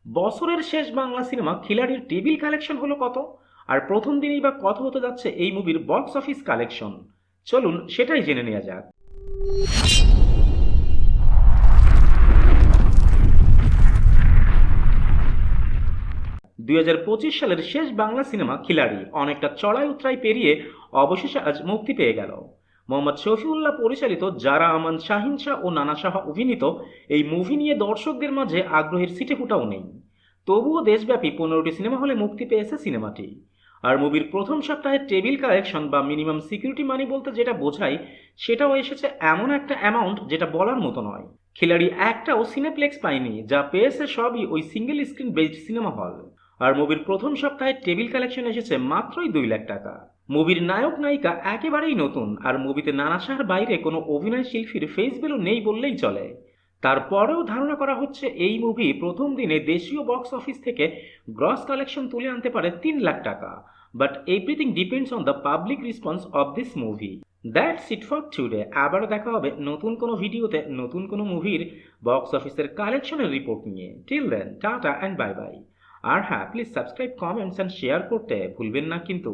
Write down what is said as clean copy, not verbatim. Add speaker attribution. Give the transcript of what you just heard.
Speaker 1: বছরের শেষ Bangla cinema খিলাড়ির table collection হলো কত? আর প্রথম দিনেই বা কত হতে যাচ্ছে এই মুভির বক্স অফিস কালেকশন? চলুন সেটাই জেনে নেওয়া যাক। 2025 সালের শেষ বাংলা সিনেমা খিলাড়ি অনেকটা চড়াই উতরাই পেরিয়ে অবশেষে আজ মুক্তি পেয়ে গেল। মোহাম্মদ শফিউল্লাহ পরিচালিত, জারা আমান শাহিন শাহ ও নানা সাহা অভিনীত এই মুভি নিয়ে দর্শকদের মাঝে আগ্রহের সিটে ফোঁটাও নেই। তবুও দেশব্যাপী 15টি সিনেমা হলে মুক্তি পেয়েছে সিনেমাটি। আর মুভির প্রথম সপ্তাহে টেবিল কালেকশন বা মিনিমাম সিকিউরিটি মানি বলতে যেটা বোঝায়, সেটাও এসেছে এমন একটা অ্যামাউন্ট যেটা বলার মতো নয়। খিলাড়ি একটাও সিনেপ্লেক্স পায়নি, যা পেয়েছে সবই ওই single screen based cinema hall. আর মুভির প্রথম সপ্তাহে টেবিল কালেকশন এসেছে মাত্রই 2 লাখ টাকা। মুভির নায়ক নায়িকা একেবারেই নতুন, আর মুভিতে নানা শাহর বাইরে কোনো অভিনয় শিল্পীর ফেস ভ্যালু নেই বললেই চলে। তারপরেও ধারণা করা হচ্ছে এই মুভি প্রথম দিনে দেশীয় বক্স অফিস থেকে গ্রস কালেকশন তুলে আনতে পারে 3 লাখ টাকা। But everything depends on the public response of this movie. That's it for today. আবারও দেখা হবে নতুন কোনো ভিডিওতে নতুন কোনো মুভির বক্স অফিসের কালেকশনের রিপোর্ট নিয়ে। Till then, tata and bye bye. আর হ্যাঁ, please subscribe, comments and share করতে ভুলবেন না কিন্তু।